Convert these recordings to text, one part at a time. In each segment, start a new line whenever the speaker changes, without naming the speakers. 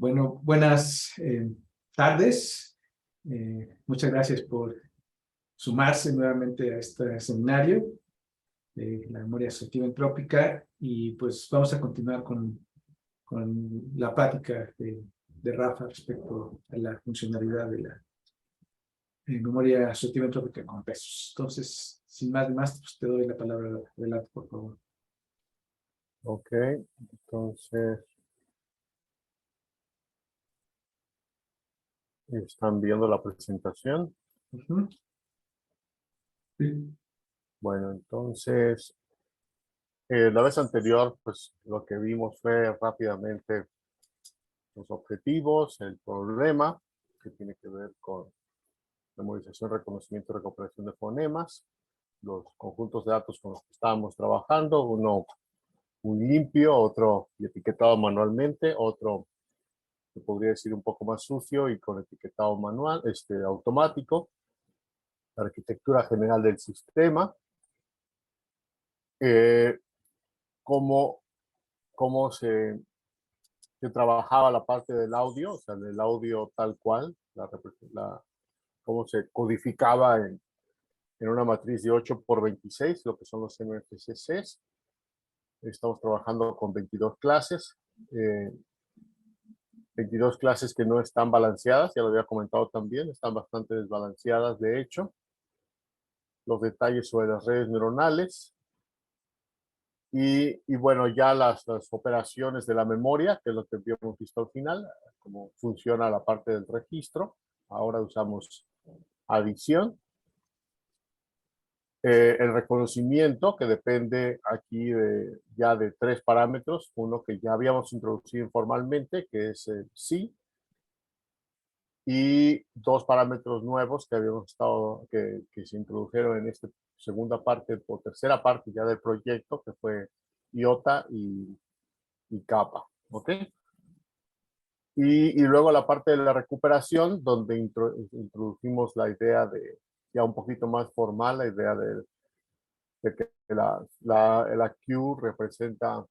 Bueno, buenas tardes. Muchas gracias por sumarse nuevamente a este seminario de la memoria asociativa entrópica y pues vamos a continuar con la plática de Rafa respecto a la funcionalidad de la memoria asociativa entrópica con pesos. Entonces, sin más ni más, pues te doy la palabra adelante, por favor.
Ok, entonces están viendo la presentación.
Sí.
Bueno, entonces la vez anterior, pues lo que vimos fue rápidamente los objetivos, el problema que tiene que ver con memorización, reconocimiento y recuperación de fonemas, los conjuntos de datos con los que estábamos trabajando, uno un limpio, otro etiquetado manualmente, otro se podría decir un poco más sucio y con etiquetado manual, automático, la arquitectura general del sistema, cómo, cómo se trabajaba la parte del audio, o sea, del audio tal cual, cómo se codificaba en una matriz de 8 por 26, lo que son los MFCCs. Estamos trabajando con 22 clases, 22 clases que no están balanceadas, ya lo había comentado también, están bastante desbalanceadas de hecho. Los detalles sobre las redes neuronales y bueno, ya las operaciones de la memoria, que es lo que habíamos visto al final, cómo funciona la parte del registro. Ahora usamos adición. El reconocimiento, que depende aquí ya de 3 parámetros, uno que ya habíamos introducido informalmente, que es el sí, y 2 parámetros nuevos que que se introdujeron en esta segunda parte o tercera parte ya del proyecto, que fue iota y kappa, ¿ok? Y luego la parte de la recuperación, donde introducimos la idea ya un poquito más formal, la idea de que la Q representa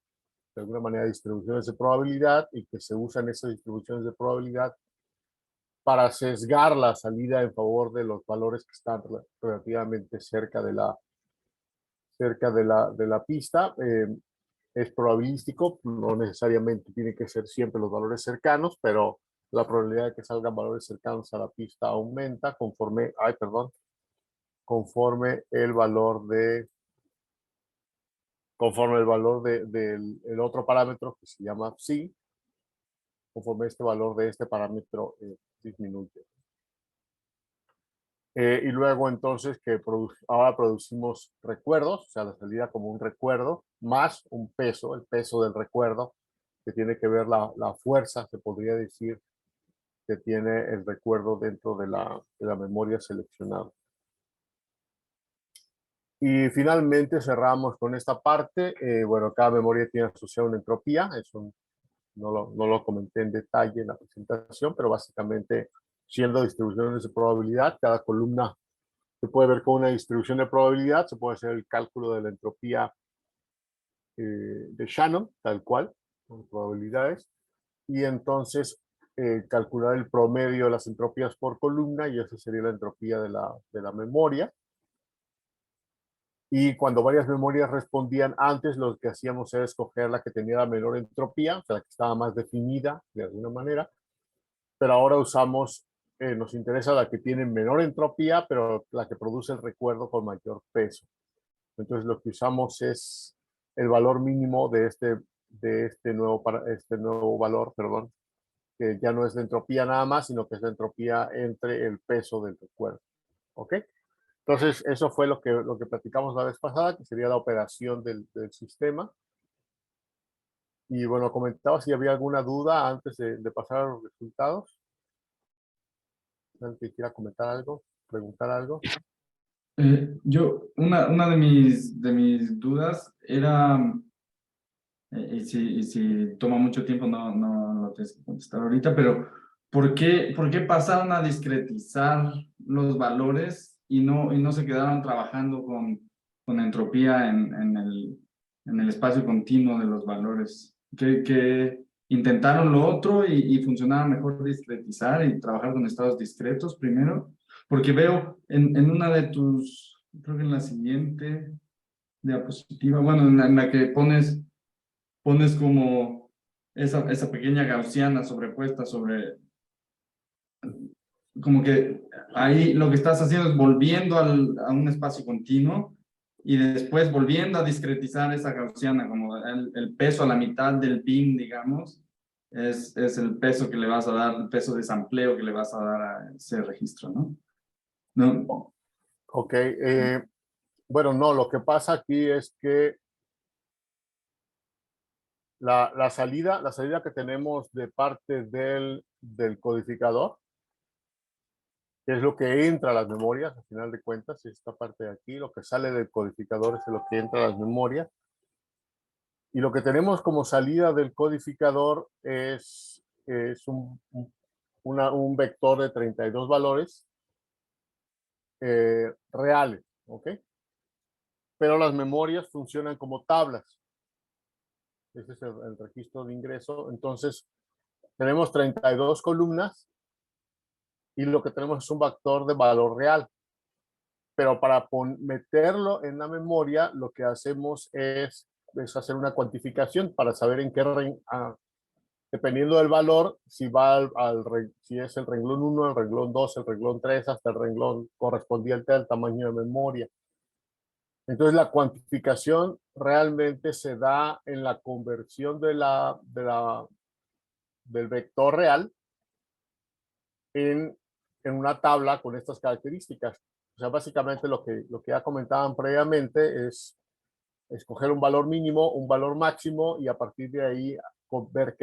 de alguna manera distribuciones de probabilidad y que se usan esas distribuciones de probabilidad para sesgar la salida en favor de los valores que están relativamente cerca de la pista. Es probabilístico, no necesariamente tiene que ser siempre los valores cercanos, pero la probabilidad de que salgan valores cercanos a la pista aumenta conforme el valor del el otro parámetro que se llama psi, conforme este valor de este parámetro disminuye. Y luego entonces ahora producimos recuerdos, o sea, la salida como un recuerdo, más un peso, el peso del recuerdo, que tiene que ver la fuerza, se podría decir, que tiene el recuerdo dentro de la memoria seleccionada. Y finalmente cerramos con esta parte. Bueno, cada memoria tiene asociada una entropía, eso no lo comenté en detalle en la presentación, pero básicamente siendo distribuciones de probabilidad, cada columna se puede ver como una distribución de probabilidad, se puede hacer el cálculo de la entropía de Shannon, tal cual, con probabilidades, y entonces calcular el promedio de las entropías por columna, y esa sería la entropía de la memoria. Y cuando varias memorias respondían antes, lo que hacíamos era escoger la que tenía la menor entropía, o sea, la que estaba más definida de alguna manera, pero ahora nos interesa la que tiene menor entropía, pero la que produce el recuerdo con mayor peso. Entonces lo que usamos es el valor mínimo de este nuevo valor, perdón, que ya no es de entropía nada más, sino que es de entropía entre el peso del recuerdo. ¿Ok? Entonces eso fue lo que platicamos la vez pasada, que sería la operación del sistema. Y bueno, comentaba si había alguna duda antes de pasar a los resultados. ¿Alguien que quiera comentar algo, preguntar algo?
Una de mis dudas era, y si toma mucho tiempo, no lo tienes que contestar ahorita, pero ¿por qué pasaron a discretizar los valores y no se quedaron trabajando con entropía en el espacio continuo de los valores? intentaron lo otro y funcionaba mejor discretizar y trabajar con estados discretos primero, porque veo en una de tus, creo que en la siguiente diapositiva, bueno, en la que pones como esa pequeña gaussiana sobrepuesta sobre, como que ahí lo que estás haciendo es volviendo a un espacio continuo y después volviendo a discretizar esa gaussiana, como el peso a la mitad del bin, digamos, es el peso que le vas a dar, el peso de sampleo que le vas a dar a ese registro, ¿no? ¿No?
Ok, bueno, no, lo que pasa aquí es que la salida que tenemos de parte del codificador, que es lo que entra a las memorias, al final de cuentas, esta parte de aquí, lo que sale del codificador es lo que entra a las memorias. Y lo que tenemos como salida del codificador es un vector de 32 valores reales, ¿ok? Pero las memorias funcionan como tablas. Ese es el registro de ingreso. Entonces, tenemos 32 columnas y lo que tenemos es un vector de valor real. Pero para meterlo en la memoria, lo que hacemos es hacer una cuantificación para saber en qué dependiendo del valor, si va si es el renglón 1, el renglón 2, el renglón 3, hasta el renglón correspondiente al tamaño de memoria. Entonces, la cuantificación realmente se da en la conversión del vector real en una tabla con estas características. O sea, básicamente lo que ya comentaban previamente es escoger un valor mínimo, un valor máximo y a partir de ahí ver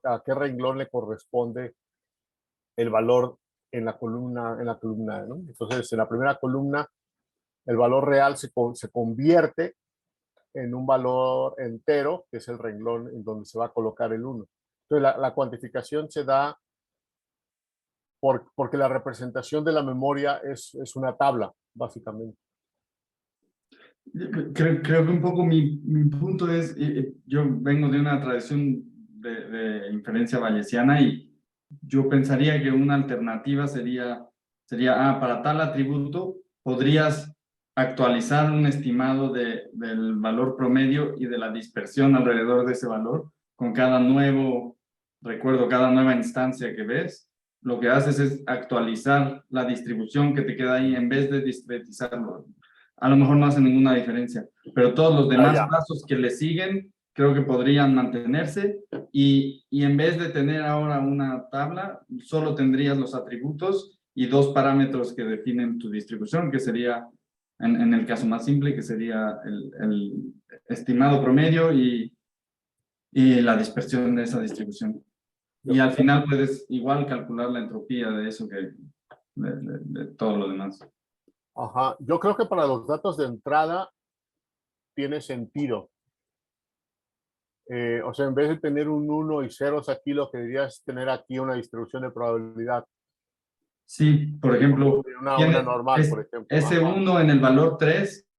a qué renglón le corresponde el valor en la columna, ¿no? Entonces, en la primera columna, el valor real se convierte en un valor entero, que es el renglón en donde se va a colocar el 1. Entonces, la cuantificación se da porque la representación de la memoria es una tabla, básicamente.
Creo que un poco mi punto es, yo vengo de una tradición de inferencia bayesiana y yo pensaría que una alternativa sería, para tal atributo podrías actualizar un estimado del valor promedio y de la dispersión alrededor de ese valor con cada cada nueva instancia que ves. Lo que haces es actualizar la distribución que te queda ahí en vez de discretizarlo. A lo mejor no hace ninguna diferencia, pero todos los demás pasos que le siguen creo que podrían mantenerse y en vez de tener ahora una tabla, solo tendrías los atributos y dos parámetros que definen tu distribución, que sería, en el caso más simple, que sería el estimado promedio y la dispersión de esa distribución. Y al final puedes igual calcular la entropía de eso que de todo lo demás.
Ajá. Yo creo que para los datos de entrada tiene sentido. O sea, en vez de tener un 1 y ceros aquí, lo que deberías tener aquí una distribución de probabilidad.
Sí, por ejemplo,
Una normal, por ejemplo.
ese 1 en el valor 3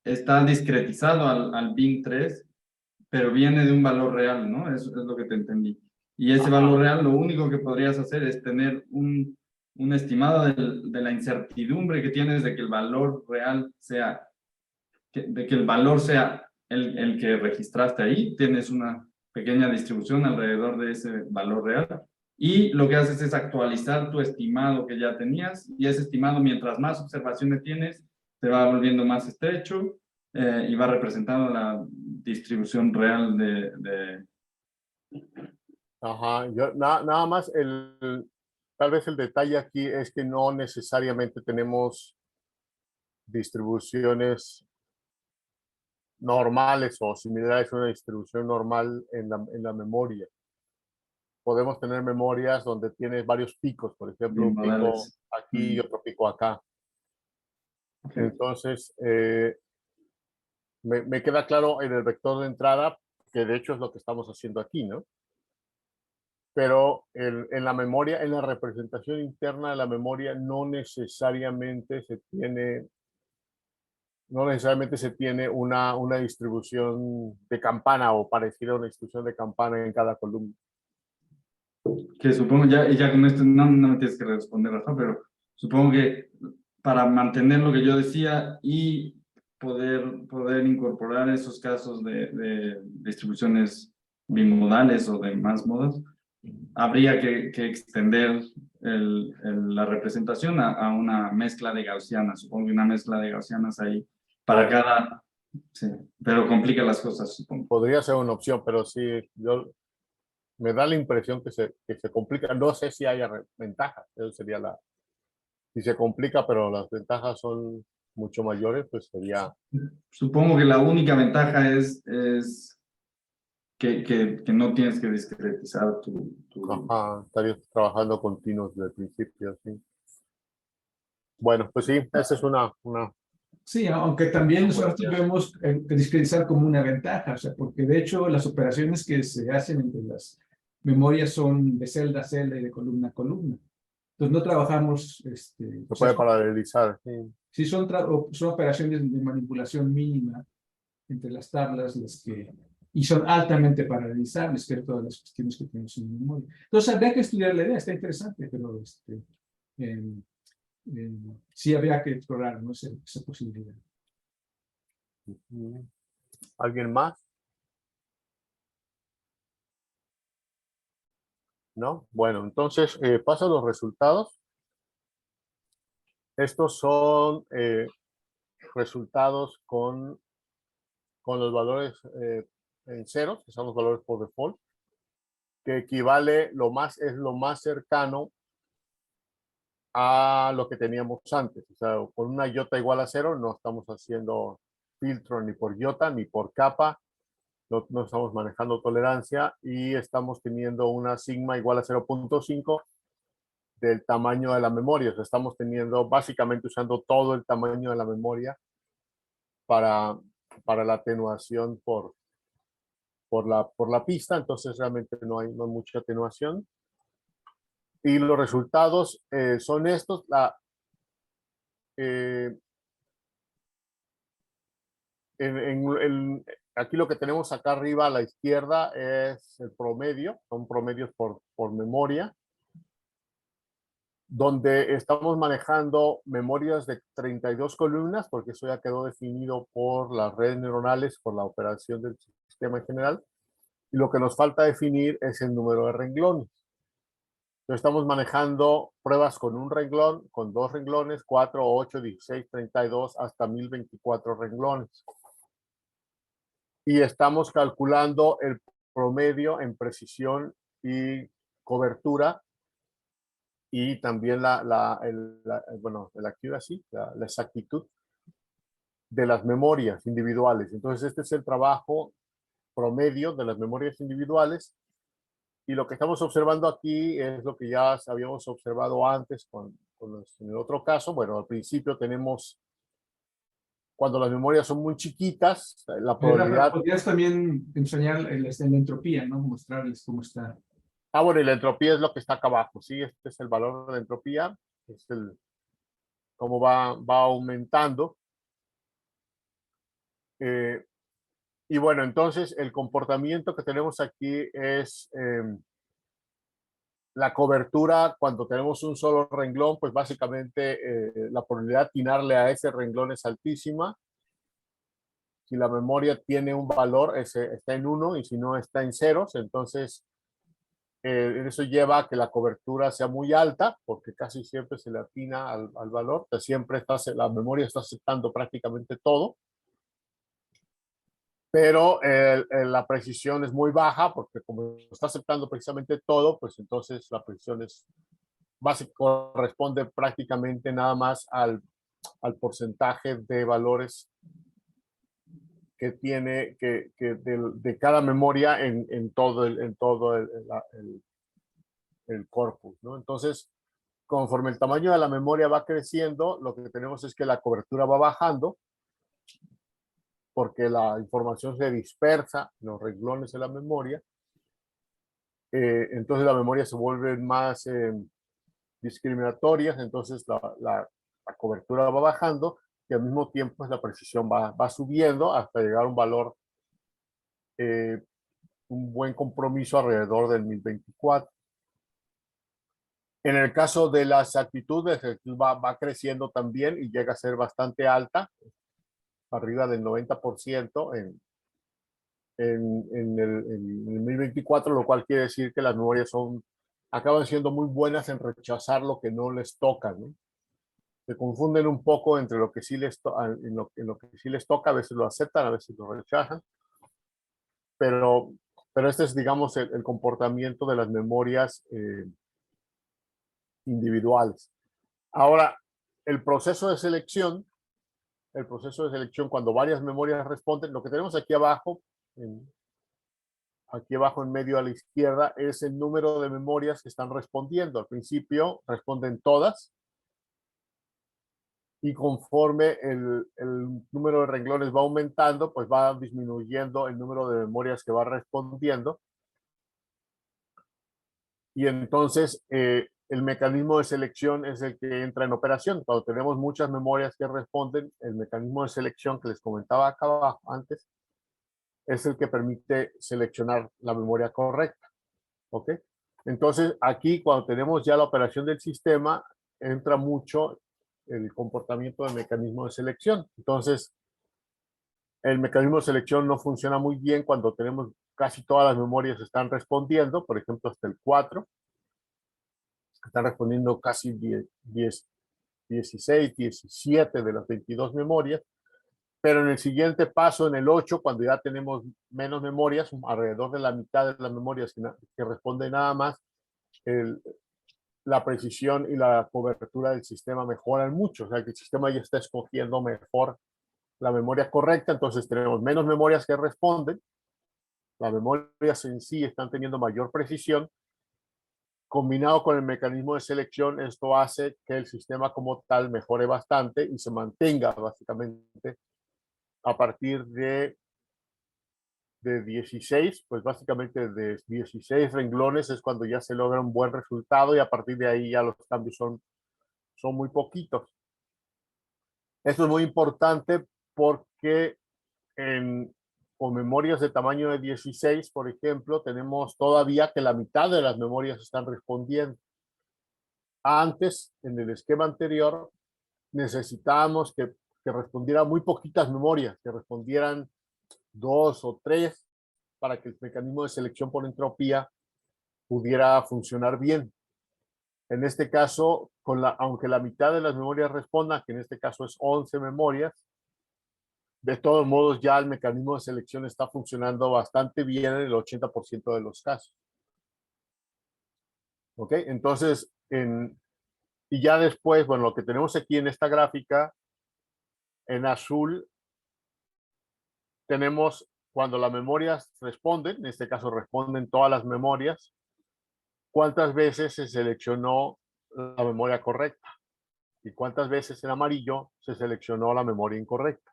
está discretizado al bin 3, pero viene de un valor real, ¿no? Eso es lo que te entendí. Y ese valor real, lo único que podrías hacer es tener un estimado de la incertidumbre que tienes de que el valor real sea, de que el valor sea el que registraste ahí. Tienes una pequeña distribución alrededor de ese valor real. Y lo que haces es actualizar tu estimado que ya tenías, y ese estimado, mientras más observaciones tienes, se va volviendo más estrecho y va representando la distribución real
Ajá. Nada más, tal vez el detalle aquí es que no necesariamente tenemos distribuciones normales o similares a una distribución normal en la memoria. Podemos tener memorias donde tienes varios picos, por ejemplo, un pico aquí y otro pico acá.
Okay.
Entonces, me queda claro en el vector de entrada, que de hecho es lo que estamos haciendo aquí, ¿no? Pero en la memoria, en la representación interna de la memoria, no necesariamente se tiene una distribución de campana o parecida a una distribución de campana en cada columna.
que supongo, ya con esto no me tienes que responder, Rafa, pero supongo que para mantener lo que yo decía y poder incorporar esos casos de distribuciones bimodales o de más modos, habría que extender la representación a una mezcla de gaussianas, supongo que una mezcla de gaussianas ahí para cada, sí, pero complica las cosas, supongo.
Podría ser una opción, pero sí, me da la impresión que se complica. No sé si haya ventajas, eso sería si se complica, pero las ventajas son mucho mayores, pues sería...
Supongo que la única ventaja es que no tienes que discretizar tu...
Ajá, estaría trabajando continuos desde el principio, sí. Bueno, pues sí, esa es una
Sí, aunque también nosotros
cuestión.
vemos que discretizar como una ventaja, o sea, porque de hecho las operaciones que se hacen entre las memorias son de celda a celda y de columna a columna. Entonces no trabajamos,
Se
o sea,
puede paralelizar, sí.
sí son operaciones de manipulación mínima entre las tablas, y son altamente paralelizables, que es todas las cuestiones que tenemos en memoria. Entonces habría que estudiar la idea, está interesante, pero eh, sí habría que explorar, ¿no? esa posibilidad.
¿Alguien más? ¿No? Bueno, entonces paso a los resultados. Estos son resultados con los valores en ceros, que son los valores por default, que equivale es lo más cercano a lo que teníamos antes. O sea, con una iota igual a 0 no estamos haciendo filtro ni por iota ni por capa, no estamos manejando tolerancia y estamos teniendo una sigma igual a 0.5 del tamaño de la memoria. O sea, estamos teniendo, básicamente usando todo el tamaño de la memoria para la atenuación por la pista. Entonces realmente no hay mucha atenuación. Y los resultados son estos. Eh, aquí lo que tenemos acá arriba a la izquierda es el promedio, son promedios por memoria, donde estamos manejando memorias de 32 columnas, porque eso ya quedó definido por las redes neuronales, por la operación del sistema en general, y lo que nos falta definir es el número de renglones. Entonces estamos manejando pruebas con un renglón, con 2 renglones, 4, 8, 16, 32, hasta 1024 renglones. Y estamos calculando el promedio en precisión y cobertura y también la accuracy, la exactitud de las memorias individuales. Entonces este es el trabajo promedio de las memorias individuales y lo que estamos observando aquí es lo que ya habíamos observado antes en el otro caso. Bueno, al principio tenemos, cuando las memorias son muy chiquitas, la probabilidad...
Podrías también enseñar la entropía, ¿no? Mostrarles cómo está.
Bueno, y la entropía es lo que está acá abajo, ¿sí? Este es el valor de la entropía, es cómo va aumentando. Y bueno, entonces el comportamiento que tenemos aquí es la cobertura cuando tenemos un solo renglón, pues básicamente la probabilidad de atinarle a ese renglón es altísima. Si la memoria tiene un valor, está en 1 y si no está en ceros, entonces eso lleva a que la cobertura sea muy alta, porque casi siempre se le atina al valor. O sea, siempre la memoria está aceptando prácticamente todo, pero la precisión es muy baja, porque como está aceptando precisamente todo, pues entonces la precisión corresponde prácticamente nada más al porcentaje de valores que tiene de cada memoria en todo el corpus, ¿no? Entonces, conforme el tamaño de la memoria va creciendo, lo que tenemos es que la cobertura va bajando porque la información se dispersa en los renglones de la memoria. Entonces la memoria se vuelve más discriminatorias, entonces la cobertura va bajando y al mismo tiempo pues, la precisión va subiendo hasta llegar a un valor, un buen compromiso alrededor del 1024. En el caso de las actitudes, va creciendo también y llega a ser bastante alta, arriba del 90% en el 2024, lo cual quiere decir que las memorias acaban siendo muy buenas en rechazar lo que no les toca, ¿no? Se confunden un poco entre lo que sí en lo que sí les toca, a veces lo aceptan, a veces lo rechazan, pero este es, digamos, el comportamiento de las memorias individuales. Ahora, el proceso de selección, cuando varias memorias responden, lo que tenemos aquí abajo en medio a la izquierda, es el número de memorias que están respondiendo. Al principio responden todas, y conforme el número de renglones va aumentando, pues va disminuyendo el número de memorias que va respondiendo. Y entonces el mecanismo de selección es el que entra en operación. Cuando tenemos muchas memorias que responden, el mecanismo de selección que les comentaba acá abajo antes es el que permite seleccionar la memoria correcta. ¿Ok? Entonces, aquí cuando tenemos ya la operación del sistema, entra mucho el comportamiento del mecanismo de selección. Entonces, el mecanismo de selección no funciona muy bien cuando tenemos casi todas las memorias están respondiendo, por ejemplo, hasta el 4, están respondiendo casi 16, 17 de las 22 memorias, pero en el siguiente paso, en el 8, cuando ya tenemos menos memorias, alrededor de la mitad de las memorias que responden nada más, la precisión y la cobertura del sistema mejoran mucho, o sea que el sistema ya está escogiendo mejor la memoria correcta, entonces tenemos menos memorias que responden, las memorias en sí están teniendo mayor precisión. Combinado con el mecanismo de selección, esto hace que el sistema como tal mejore bastante y se mantenga básicamente a partir de 16, pues básicamente de 16 renglones es cuando ya se logra un buen resultado, y a partir de ahí ya los cambios son muy poquitos. Esto es muy importante porque con memorias de tamaño de 16, por ejemplo, tenemos todavía que la mitad de las memorias están respondiendo. Antes, en el esquema anterior, necesitábamos que respondieran muy poquitas memorias, que respondieran 2 o 3 para que el mecanismo de selección por entropía pudiera funcionar bien. En este caso, aunque la mitad de las memorias respondan, que en este caso es 11 memorias, de todos modos ya el mecanismo de selección está funcionando bastante bien en el 80% de los casos. ¿Ok? Entonces, y ya después, bueno, lo que tenemos aquí en esta gráfica, en azul, tenemos cuando las memorias responden, en este caso responden todas las memorias, cuántas veces se seleccionó la memoria correcta y cuántas veces en amarillo se seleccionó la memoria incorrecta.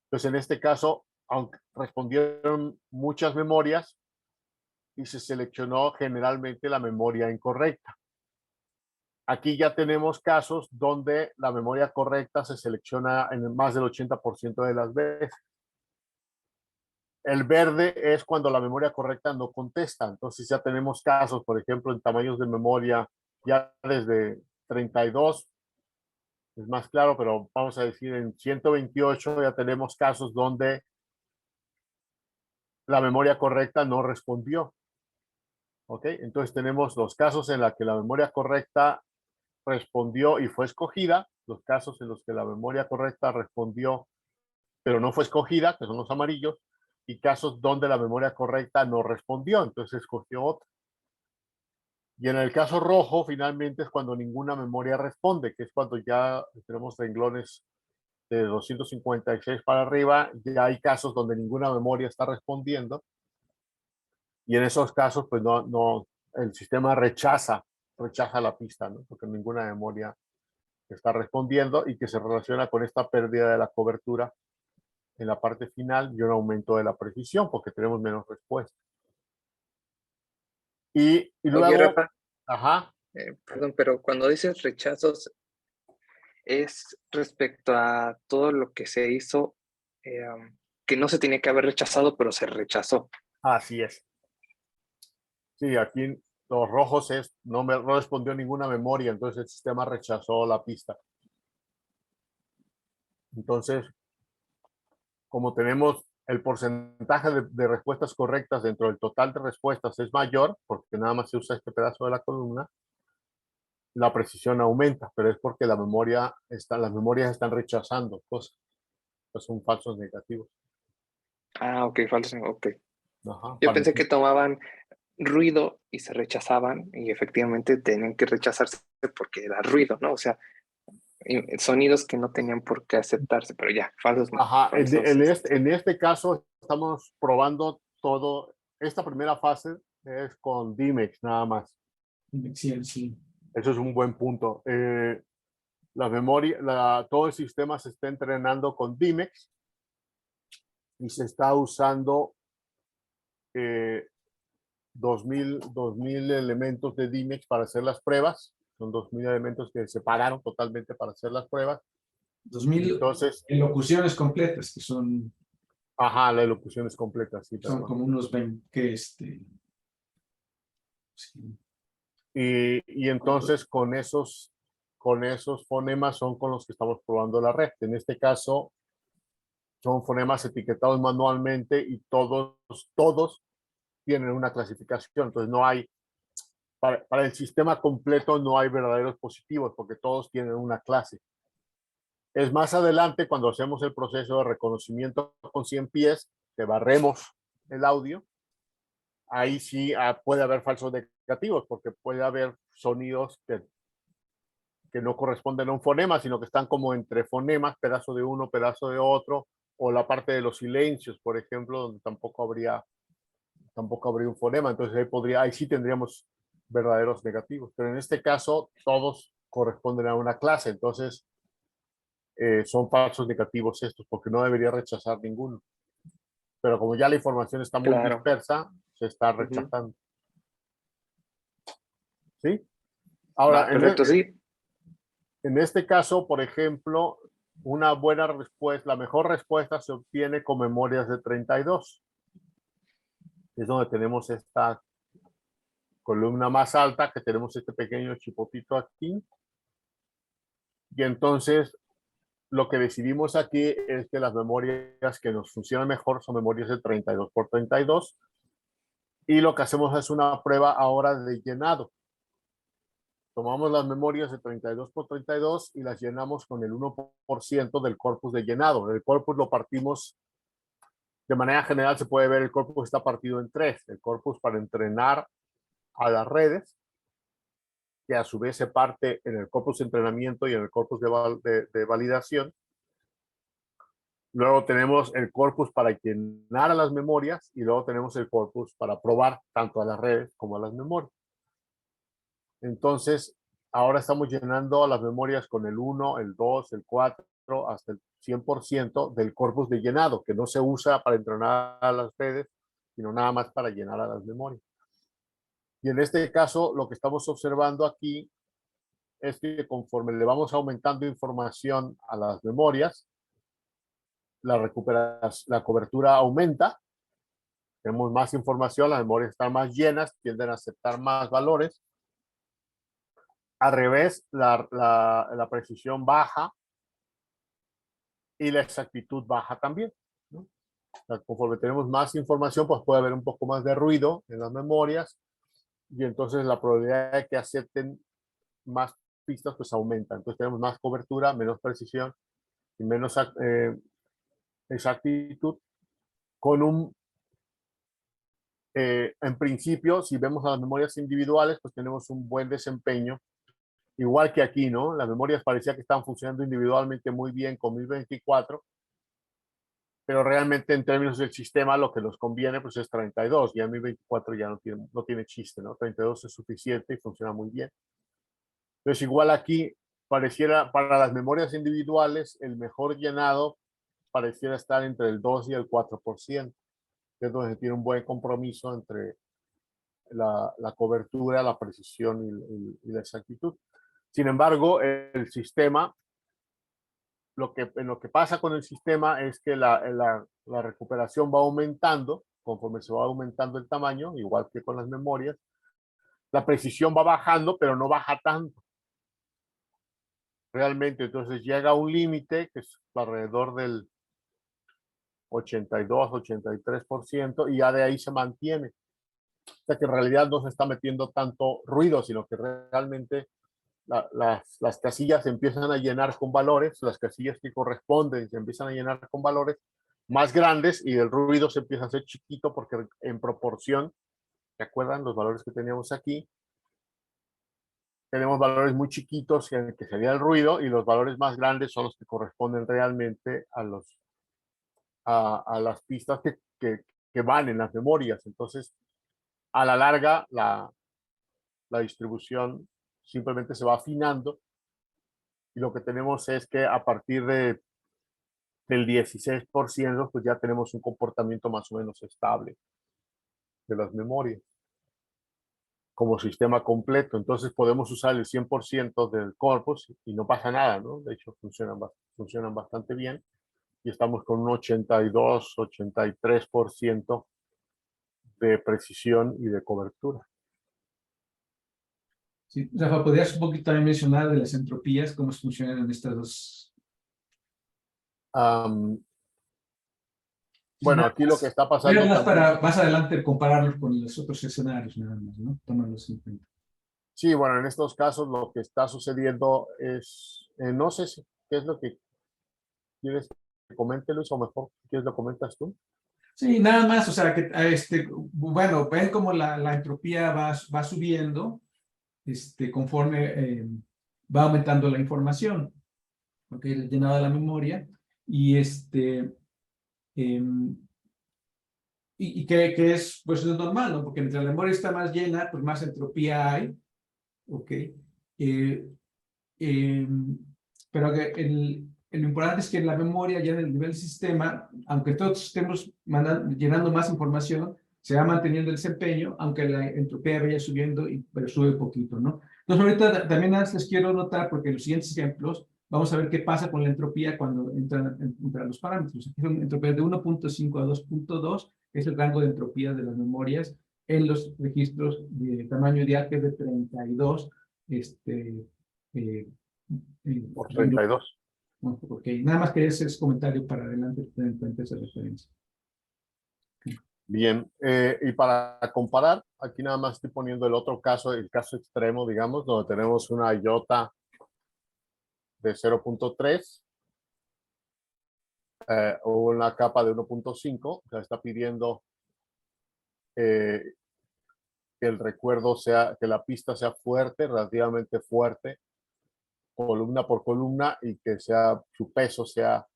Entonces, en este caso, aunque respondieron muchas memorias y se seleccionó generalmente la memoria incorrecta. Aquí ya tenemos casos donde la memoria correcta se selecciona en más del 80% de las veces. El verde es cuando la memoria correcta no contesta. Entonces ya tenemos casos, por ejemplo, en tamaños de memoria ya desde 32, es más claro, pero vamos a decir en 128 ya tenemos casos donde la memoria correcta no respondió. ¿Ok? Entonces tenemos los casos en los que la memoria correcta respondió y fue escogida, los casos en los que la memoria correcta respondió pero no fue escogida, que son los amarillos, y casos donde la memoria correcta no respondió, entonces escogió otra. Y en el caso rojo, finalmente es cuando ninguna memoria responde, que es cuando ya tenemos renglones de 256 para arriba, ya hay casos donde ninguna memoria está respondiendo, y en esos casos, pues el sistema rechaza la pista, ¿no? Porque ninguna memoria está respondiendo, y que se relaciona con esta pérdida de la cobertura en la parte final y un aumento de la precisión porque tenemos menos respuesta. Y luego,
Oye, Rafa,
ajá,
perdón, pero cuando dices rechazos, ¿es respecto a todo lo que se hizo que no se tenía que haber rechazado, pero se rechazó?
así es. Sí, aquí Los rojos no respondió ninguna memoria, entonces el sistema rechazó la pista. Entonces, como tenemos el porcentaje de respuestas correctas dentro del total de respuestas es mayor, porque nada más se usa este pedazo de la columna, la precisión aumenta, pero es porque las memorias están rechazando cosas. Pues son falsos negativos.
Ah, ok, falsos, ok.
Ajá,
Yo pensé que tomaban ruido y se rechazaban y efectivamente tenían que rechazarse porque era ruido, ¿no? O sea, sonidos que no tenían por qué aceptarse, pero ya, falsos.
Ajá,
falsos,
en este caso estamos probando todo. Esta primera fase es con DMX nada más.
Dimexial, sí.
Eso es un buen punto. La memoria, todo el sistema se está entrenando con DMX y se está usando 2000 elementos de DMX para hacer las pruebas. Son 2000 elementos que se separaron totalmente para hacer las pruebas.
2000
Entonces,
elocuciones completas, que son
ajá, la elocución es completa, sí,
son
perdón.
como unos 20, que sí.
Y entonces con esos fonemas son con los que estamos probando la red. En este caso, son fonemas etiquetados manualmente y todos tienen una clasificación. Entonces no hay, para el sistema completo no hay verdaderos positivos porque todos tienen una clase. Es más adelante cuando hacemos el proceso de reconocimiento con 100 pies, que barremos el audio, ahí sí puede haber falsos negativos porque puede haber sonidos que no corresponden a un fonema, sino que están como entre fonemas, pedazo de uno, pedazo de otro, o la parte de los silencios, por ejemplo, donde tampoco habría un fonema. Entonces ahí sí tendríamos verdaderos negativos. Pero en este caso, todos corresponden a una clase. Entonces, son falsos negativos estos, porque no debería rechazar ninguno. Pero como ya la información está muy
Claro.
dispersa, se está rechazando. ¿Sí?
Va,
Ahora,
perfecto, sí.
en este caso, por ejemplo, una buena respuesta, la mejor respuesta se obtiene con memorias de 32. Es donde tenemos esta columna más alta, que tenemos este pequeño chipotito aquí. Y entonces, lo que decidimos aquí es que las memorias que nos funcionan mejor son memorias de 32 por 32. Y lo que hacemos es una prueba ahora de llenado. Tomamos las memorias de 32 por 32 y las llenamos con el 1% del corpus de llenado. El corpus lo partimos, de manera general se puede ver el corpus está partido en tres. El corpus para entrenar a las redes, que a su vez se parte en el corpus de entrenamiento y en el corpus de validación. Luego tenemos el corpus para llenar a las memorias y luego tenemos el corpus para probar tanto a las redes como a las memorias. Entonces, ahora estamos llenando las memorias con el 1, el 2, el 4, hasta el 100% del corpus de llenado, que no se usa para entrenar a las redes, sino nada más para llenar a las memorias. Y en este caso, lo que estamos observando aquí es que conforme le vamos aumentando información a las memorias, la cobertura aumenta, tenemos más información, las memorias están más llenas, tienden a aceptar más valores. Al revés, la precisión baja y la exactitud baja también, ¿no? O sea, conforme tenemos más información, pues puede haber un poco más de ruido en las memorias y entonces la probabilidad de que acepten más pistas pues aumenta. Entonces tenemos más cobertura, menos precisión y menos exactitud con en principio, si vemos a las memorias individuales, pues tenemos un buen desempeño. Igual que aquí, ¿no? Las memorias parecía que estaban funcionando individualmente muy bien con 1024, pero realmente en términos del sistema lo que nos conviene pues es 32, ya 1024 ya no tiene chiste, ¿no? 32 es suficiente y funciona muy bien. Entonces igual aquí pareciera, para las memorias individuales, el mejor llenado pareciera estar entre el 2 y el 4%, que es donde se tiene un buen compromiso entre la cobertura, la precisión y la exactitud. Sin embargo, el sistema, en lo que pasa con el sistema es que la recuperación va aumentando conforme se va aumentando el tamaño, igual que con las memorias, la precisión va bajando, pero no baja tanto. Realmente, entonces llega a un límite que es alrededor del 82, 83%, y ya de ahí se mantiene. O sea que en realidad no se está metiendo tanto ruido, sino que realmente las casillas se empiezan a llenar con valores, las casillas que corresponden se empiezan a llenar con valores más grandes, y el ruido se empieza a hacer chiquito porque en proporción, ¿se acuerdan los valores que teníamos aquí? Tenemos valores muy chiquitos que sería el ruido, y los valores más grandes son los que corresponden realmente a las pistas que van en las memorias. Entonces, a la larga, la distribución simplemente se va afinando, y lo que tenemos es que a partir del 16%, pues ya tenemos un comportamiento más o menos estable de las memorias como sistema completo. Entonces podemos usar el 100% del corpus y no pasa nada, ¿no? De hecho, funcionan bastante bien, y estamos con un 82, 83% de precisión y de cobertura.
Sí, Rafa, ¿podrías un poquito también mencionar de las entropías, cómo funcionan en estas dos?
Bueno, aquí lo que está pasando
Verlas
también,
para más adelante compararlos con los otros escenarios, nada más, ¿no? Tómalos en cuenta.
sí, bueno, en estos casos lo que está sucediendo es, no sé qué es lo que quieres que comente, Luis, o mejor, si quieres lo comentas tú.
Sí, nada más, o sea, que bueno, ven cómo la entropía va subiendo conforme va aumentando la información, porque el llenado de la memoria, y em, y que es, pues es normal, ¿no? Porque mientras la memoria está más llena, pues más entropía hay, ¿ok? Pero que lo importante es que la memoria ya en el nivel del sistema, aunque todos estemos llenando más información, se va manteniendo el desempeño, aunque la entropía vaya subiendo, pero sube poquito, ¿no? Entonces ahorita también les quiero notar, porque en los siguientes ejemplos vamos a ver qué pasa con la entropía cuando entran los parámetros. Aquí son entropías de 1.5 a 2.2, es el rango de entropía de las memorias en los registros de tamaño ideal, que es de 32, eh,
Por 32.
ok, nada más que ese es comentario para adelante, tener en cuenta esa referencia.
Bien, y para comparar, aquí nada más estoy poniendo el otro caso, el caso extremo, digamos, donde tenemos una iota de 0.3 o una capa de 1.5, o sea, está pidiendo que el recuerdo sea, que la pista sea fuerte, relativamente fuerte, columna por columna, y que sea, su peso sea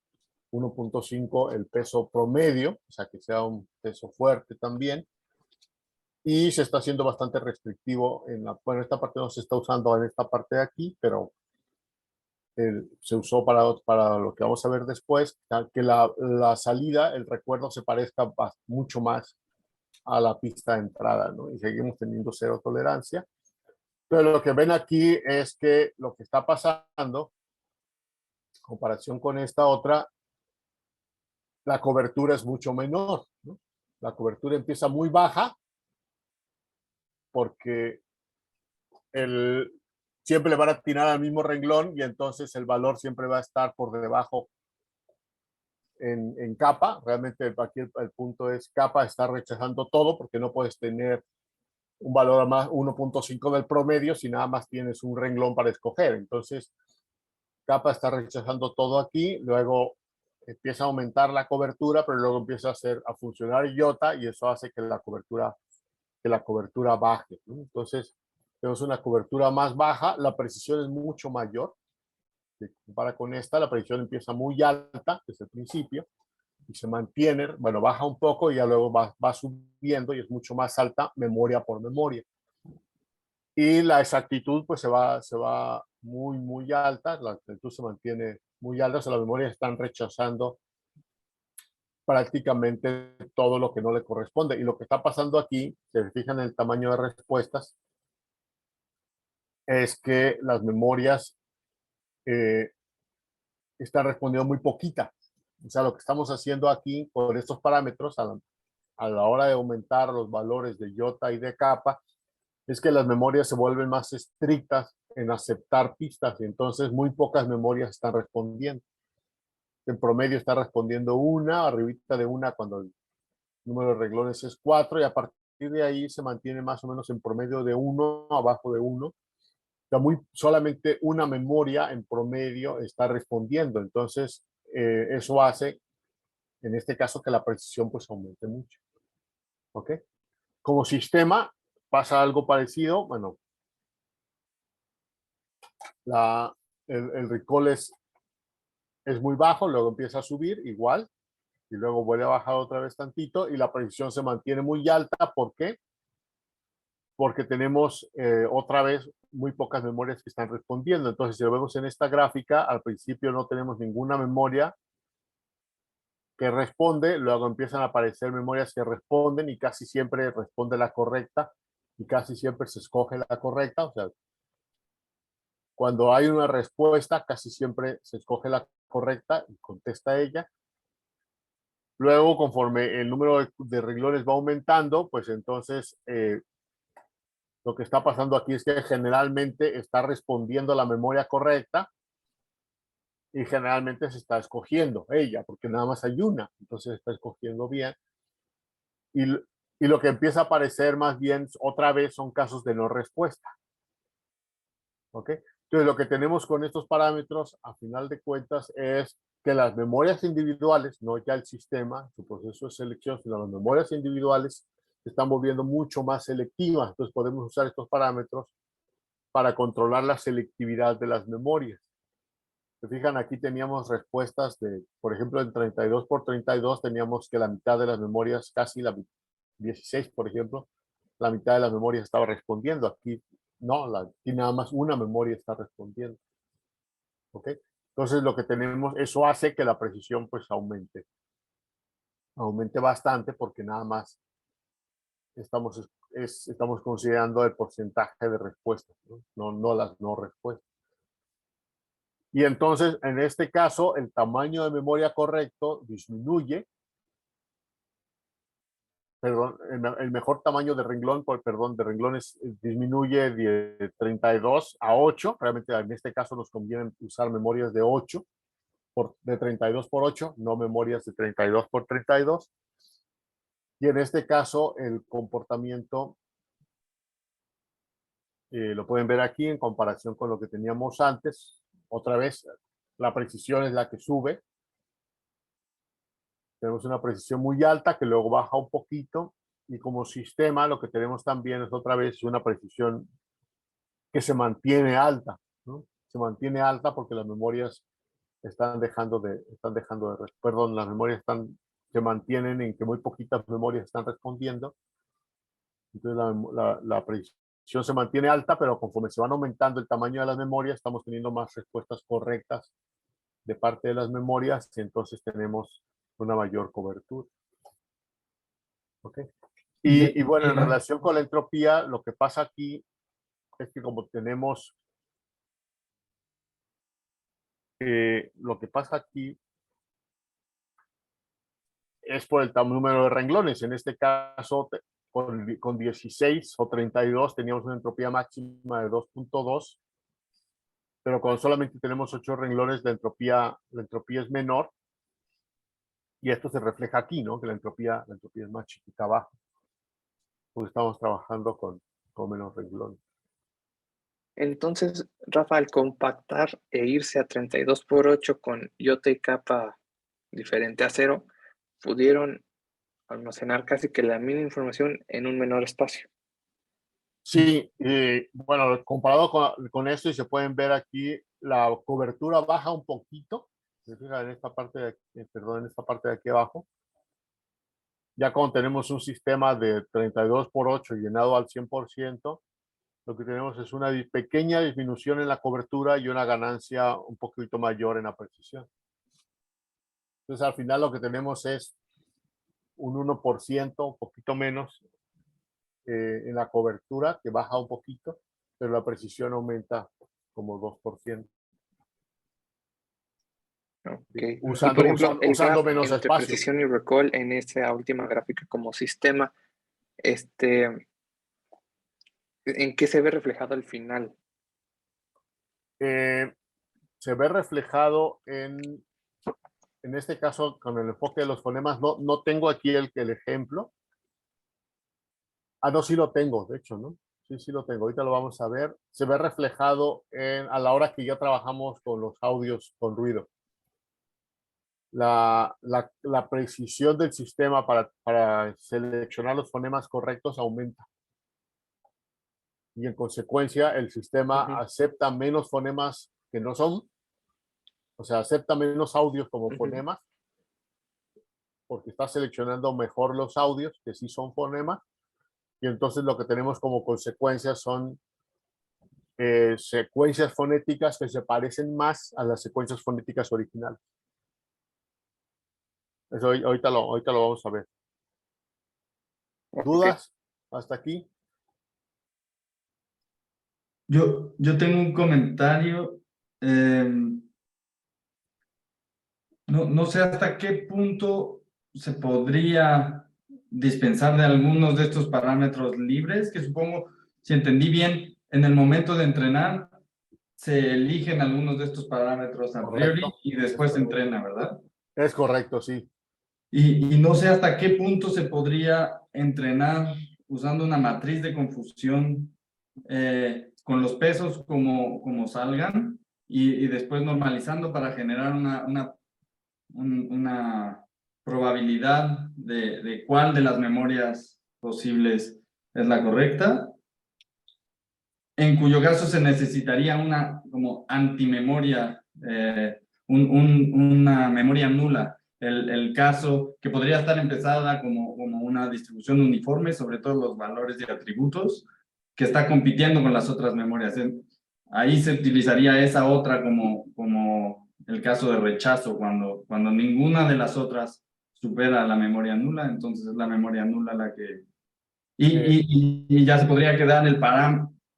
1.5 el peso promedio, o sea, que sea un peso fuerte también. Y se está haciendo bastante restrictivo bueno, esta parte no se está usando en esta parte de aquí, pero se usó para lo que vamos a ver después, que la salida, el recuerdo se parezca mucho más a la pista de entrada, ¿no? Y seguimos teniendo cero tolerancia. Pero lo que ven aquí es que lo que está pasando, en comparación con esta otra, la cobertura es mucho menor, ¿no? La cobertura empieza muy baja porque siempre le van a atinar al mismo renglón, y entonces el valor siempre va a estar por debajo en capa. Realmente aquí el punto es capa está rechazando todo, porque no puedes tener un valor a más 1.5 del promedio si nada más tienes un renglón para escoger. Entonces capa está rechazando todo aquí, luego empieza a aumentar la cobertura, pero luego empieza a funcionar iota, y eso hace que la cobertura baje, ¿no? Entonces tenemos una cobertura más baja, la precisión es mucho mayor. Se compara con esta, la precisión empieza muy alta desde el principio y se mantiene, bueno, baja un poco y ya luego va subiendo, y es mucho más alta memoria por memoria. Y la exactitud pues se va muy, muy alta, la exactitud se mantiene muy alta, o sea, las memorias están rechazando prácticamente todo lo que no le corresponde. Y lo que está pasando aquí, si se fijan en el tamaño de respuestas, es que las memorias están respondiendo muy poquita. O sea, lo que estamos haciendo aquí con estos parámetros a la hora de aumentar los valores de iota y de capa, es que las memorias se vuelven más estrictas en aceptar pistas y entonces muy pocas memorias están respondiendo. En promedio está respondiendo una, arribita de una cuando el número de renglones es 4 y a partir de ahí se mantiene más o menos en promedio de 1, abajo de 1. O sea, solamente una memoria en promedio está respondiendo. Entonces, eso hace, en este caso, que la precisión pues aumente mucho. ¿Ok? Como sistema pasa algo parecido. Bueno, el recall es muy bajo, luego empieza a subir igual, y luego vuelve a bajar otra vez tantito, y la precisión se mantiene muy alta. ¿Por qué? Porque tenemos otra vez muy pocas memorias que están respondiendo. Entonces, si lo vemos en esta gráfica, al principio no tenemos ninguna memoria que responde, luego empiezan a aparecer memorias que responden y casi siempre responde la correcta y casi siempre se escoge la correcta. O sea, cuando hay una respuesta, casi siempre se escoge la correcta y contesta ella. Luego, conforme el número de renglones va aumentando, pues entonces lo que está pasando aquí es que generalmente está respondiendo la memoria correcta y generalmente se está escogiendo ella, porque nada más hay una, entonces está escogiendo bien. Y, y lo que empieza a aparecer más bien otra vez son casos de no respuesta. ¿Ok? Entonces lo que tenemos con estos parámetros, a final de cuentas, es que las memorias individuales, no ya el sistema, su proceso de selección, sino las memorias individuales se están volviendo mucho más selectivas. Entonces podemos usar estos parámetros para controlar la selectividad de las memorias. Se fijan, aquí teníamos respuestas de, por ejemplo, en 32 por 32 teníamos que la mitad de las memorias, casi la 16, por ejemplo, la mitad de las memorias estaba respondiendo. Aquí no, aquí nada más una memoria está respondiendo. ¿Ok? Entonces lo que tenemos, eso hace que la precisión pues aumente bastante porque nada más estamos considerando el porcentaje de respuestas, no las no respuestas. Y entonces, en este caso, el tamaño de memoria correcto disminuye. Perdón, el mejor tamaño de renglón, de renglones disminuye de 32 a 8. Realmente en este caso nos conviene usar memorias de 8, de 32 por 8, no memorias de 32 por 32. Y en este caso, el comportamiento lo pueden ver aquí en comparación con lo que teníamos antes. Otra vez, la precisión es la que sube. Tenemos una precisión muy alta que luego baja un poquito y como sistema lo que tenemos también es otra vez una precisión que se mantiene alta, ¿no? Se mantiene alta porque las memorias las memorias se mantienen en que muy poquitas memorias están respondiendo. Entonces la precisión se mantiene alta, pero conforme se van aumentando el tamaño de las memorias, estamos teniendo más respuestas correctas de parte de las memorias y entonces tenemos una mayor cobertura. ¿Ok? Y bueno, en relación con la entropía, lo que pasa aquí es que como tenemos, lo que pasa aquí es por el número de renglones. En este caso, con 16 o 32 teníamos una entropía máxima de 2.2, pero cuando solamente tenemos 8 renglones, la entropía es menor. Y esto se refleja aquí, ¿no? Que la entropía es más chiquita abajo, porque estamos trabajando con menos renglones.
Entonces, Rafa, al compactar e irse a 32 por 8 con iota y capa diferente a 0, pudieron almacenar casi que la misma información en un menor espacio.
Sí, bueno, comparado con esto, y se pueden ver aquí, la cobertura baja un poquito. En esta parte de aquí, en esta parte de aquí abajo. Ya cuando tenemos un sistema de 32 por 8 llenado al 100%, lo que tenemos es una pequeña disminución en la cobertura y una ganancia un poquito mayor en la precisión. Entonces, al final lo que tenemos es un 1%, un poquito menos en la cobertura, que baja un poquito, pero la precisión aumenta como 2%.
Okay.
Usando,
y por ejemplo, el
usando
graph
menos
entre
espacio.
precisión y recall en esta última gráfica como sistema, ¿En qué se ve reflejado al final?
Se ve reflejado en este caso, con el enfoque de los fonemas, no tengo aquí el ejemplo. Ah, no, sí lo tengo, de hecho, ¿no? Sí lo tengo. Ahorita lo vamos a ver. Se ve reflejado a la hora que ya trabajamos con los audios con ruido. La precisión del sistema para seleccionar los fonemas correctos aumenta. Y en consecuencia, el sistema acepta menos fonemas que no son. O sea, acepta menos audios como fonemas, porque está seleccionando mejor los audios que sí son fonemas. Y entonces lo que tenemos como consecuencias son secuencias fonéticas que se parecen más a las secuencias fonéticas originales. Eso ahorita lo vamos a ver. ¿Dudas hasta aquí?
Yo tengo un comentario. No sé hasta qué punto se podría dispensar de algunos de estos parámetros libres, que supongo, si entendí bien, en el momento de entrenar se eligen algunos de estos parámetros a priori y después se entrena, ¿verdad?
Es correcto, sí.
Y no sé hasta qué punto se podría entrenar usando una matriz de confusión con los pesos como salgan y después normalizando para generar una probabilidad de cuál de las memorias posibles es la correcta, en cuyo caso se necesitaría una como antimemoria, una memoria nula. El caso que podría estar empezada como una distribución uniforme sobre todos los valores y atributos que está compitiendo con las otras memorias. Ahí se utilizaría esa otra como el caso de rechazo, cuando ninguna de las otras supera la memoria nula, entonces es la memoria nula la que... Y ya se podría quedar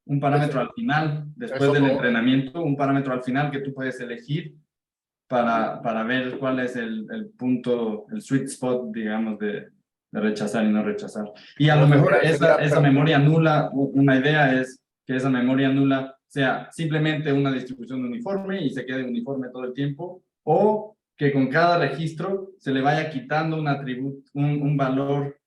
un parámetro al final, después del entrenamiento, un parámetro al final que tú puedes elegir para ver cuál es el punto, el sweet spot, digamos, de rechazar y no rechazar. Y a lo mejor esa memoria nula, una idea es que esa memoria nula sea simplemente una distribución uniforme y se quede uniforme todo el tiempo, o que con cada registro se le vaya quitando un atributo, un valor,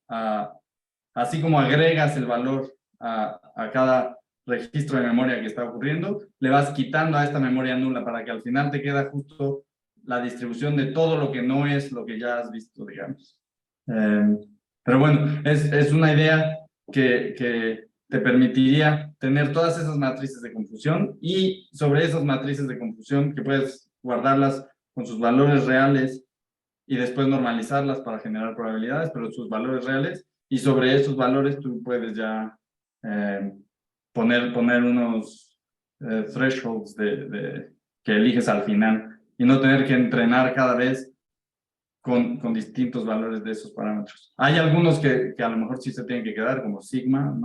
así como agregas el valor a cada registro de memoria que está ocurriendo, le vas quitando a esta memoria nula para que al final te queda justo la distribución de todo lo que no es lo que ya has visto, digamos. Pero bueno, es una idea que te permitiría tener todas esas matrices de confusión y sobre esas matrices de confusión que puedes guardarlas con sus valores reales y después normalizarlas para generar probabilidades, pero sus valores reales, y sobre esos valores tú puedes ya poner unos thresholds que eliges al final y no tener que entrenar cada vez con distintos valores de esos parámetros. Hay algunos que a lo mejor sí se tienen que quedar, como sigma,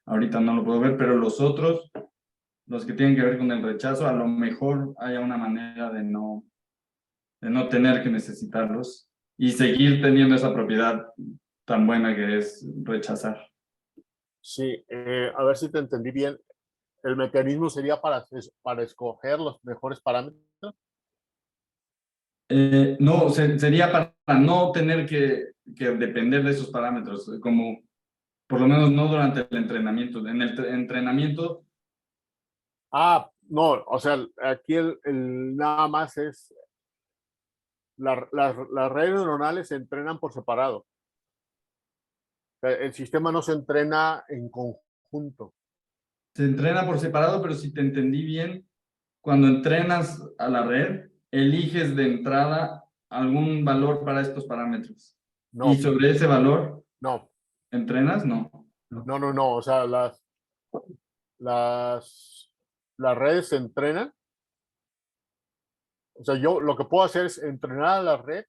ahorita no lo puedo ver, pero los otros, los que tienen que ver con el rechazo, a lo mejor haya una manera de no tener que necesitarlos y seguir teniendo esa propiedad tan buena que es rechazar.
Sí, a ver si te entendí bien. ¿El mecanismo sería para escoger los mejores parámetros?
No, sería para no tener que depender de esos parámetros, como por lo menos no durante el entrenamiento. En el entrenamiento...
Ah, no, o sea, aquí el nada más es... Las redes neuronales se entrenan por separado. El sistema no se entrena en conjunto.
Se entrena por separado, pero si te entendí bien, cuando entrenas a la red, eliges de entrada algún valor para estos parámetros.
No.
Y sobre ese valor,
no.
¿Entrenas? No.
No. O sea, las redes se entrenan. O sea, yo lo que puedo hacer es entrenar a la red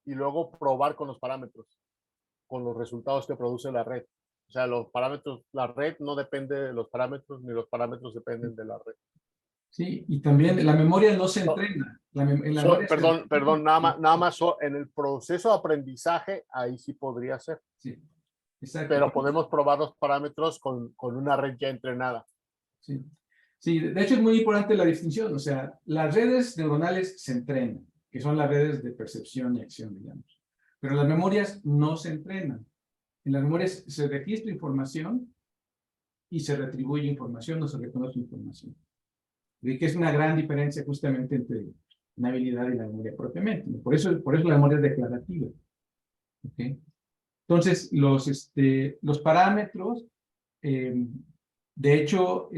y luego probar con los parámetros, con los resultados que produce la red. O sea, los parámetros, la red no depende de los parámetros, ni los parámetros dependen de la red.
Sí, y también la memoria no se entrena.
Perdón, nada más en el proceso de aprendizaje, ahí sí podría ser.
Sí. Exacto.
pero podemos probar los parámetros con una red ya entrenada.
Sí. Sí, de hecho es muy importante la distinción, o sea, las redes neuronales se entrenan, que son las redes de percepción y acción, digamos, pero las memorias no se entrenan. En las memorias se registra información y se retribuye información, no se reconoce información. Y que es una gran diferencia justamente entre la habilidad y la memoria propiamente. Por eso la memoria es declarativa. ¿Okay? Entonces, los parámetros, de hecho,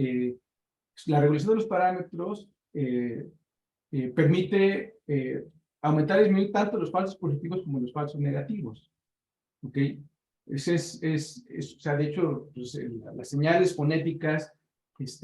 la regulación de los parámetros permite aumentar y disminuir tanto los falsos positivos como los falsos negativos. ¿Ok? O sea, de hecho, pues, las señales fonéticas,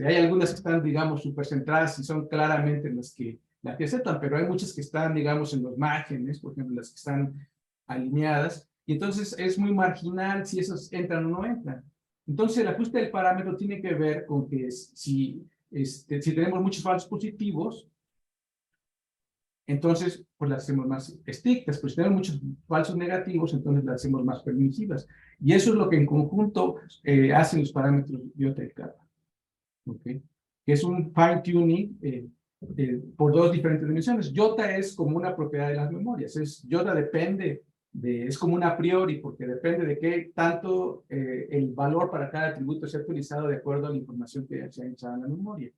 hay algunas que están, digamos, súper centradas y son claramente las que aceptan, pero hay muchas que están, digamos, en los márgenes, por ejemplo, las que están alineadas, y entonces es muy marginal si esos entran o no entran. Entonces, el ajuste del parámetro tiene que ver con que si tenemos muchos falsos positivos, entonces pues las hacemos más estrictas, pues si tenemos muchos falsos negativos, entonces las hacemos más permisivas. Y eso es lo que en conjunto hacen los parámetros iota y kappa. ¿Okay? Que es un fine-tuning por dos diferentes dimensiones. Iota es como una propiedad de las memorias. Iota depende es como un a priori, porque depende de qué tanto el valor para cada atributo sea utilizado de acuerdo a la información que se ha echado en la memoria.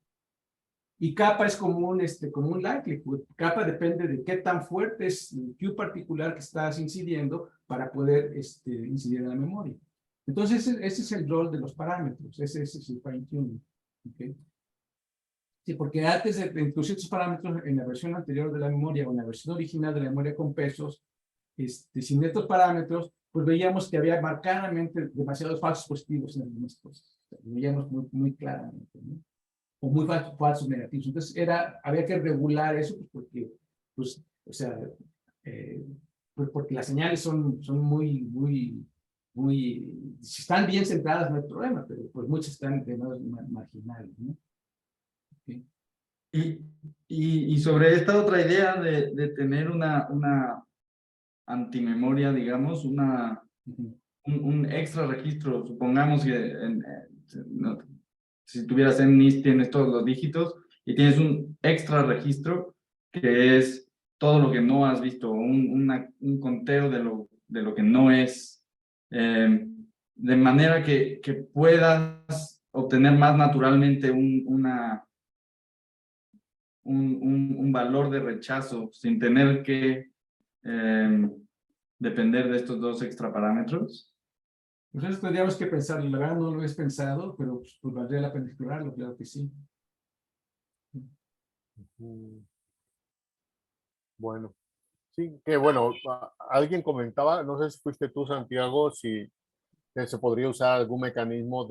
Y kappa es como un likelihood. Kappa depende de qué tan fuerte es el Q particular que estás incidiendo para poder incidir en la memoria. Entonces, ese es el rol de los parámetros. Ese es el fine-tuning. ¿Okay? Sí, porque antes de introducir estos parámetros en la versión anterior de la memoria o en la versión original de la memoria con pesos, sin estos parámetros, pues veíamos que había marcadamente demasiados falsos positivos en algunas cosas. O sea, lo veíamos muy, muy claramente, ¿no? O muy falsos negativos. Entonces había que regular eso, pues porque, pues, o sea, pues porque las señales son muy, si están bien centradas no hay problema, pero pues muchas están de modo marginales, ¿no? Okay.
Y sobre esta otra idea de tener una antimemoria, digamos, un extra registro, supongamos que si tuvieras en NIS tienes todos los dígitos y tienes un extra registro que es todo lo que no has visto, un conteo de lo que no es, de manera que puedas obtener más naturalmente un valor de rechazo sin tener que depender de estos dos extra parámetros.
Pues eso tendríamos que pensarlo. La verdad no lo he pensado, pero pues valdría la pena explorarlo, claro que sí.
Bueno, sí, que bueno, alguien comentaba, no sé si fuiste tú, Santiago, si se podría usar algún mecanismo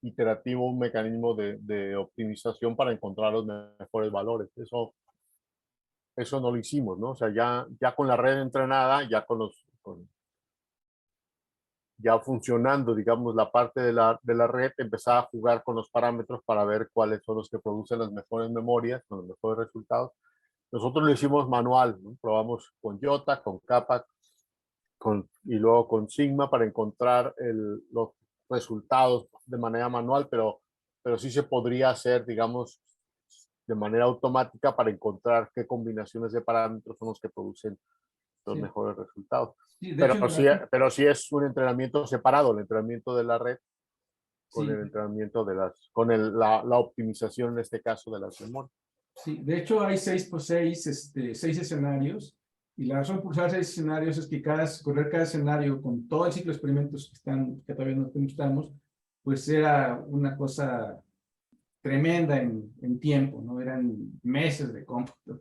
iterativo, un mecanismo de optimización para encontrar los mejores valores. Eso no lo hicimos, ¿no? O sea, ya con la red entrenada, ya ya funcionando, digamos, la parte de la red, empezaba a jugar con los parámetros para ver cuáles son los que producen las mejores memorias, con los mejores resultados. Nosotros lo hicimos manual, ¿no? Probamos con Iota, con Kappa, y luego con Sigma para encontrar los resultados de manera manual, pero sí se podría hacer, digamos, de manera automática para encontrar qué combinaciones de parámetros son los que producen los mejores resultados.
Sí, de hecho,
pero sí es un entrenamiento separado, el entrenamiento de la red con
sí.
el entrenamiento la optimización, en este caso, de las memorias.
Sí, de hecho hay 6 por 6 escenarios, y la razón por usar 6 escenarios es que correr cada escenario con todo el ciclo de experimentos que todavía no estamos, pues era una cosa tremenda en tiempo, ¿no? Eran meses de cómputo.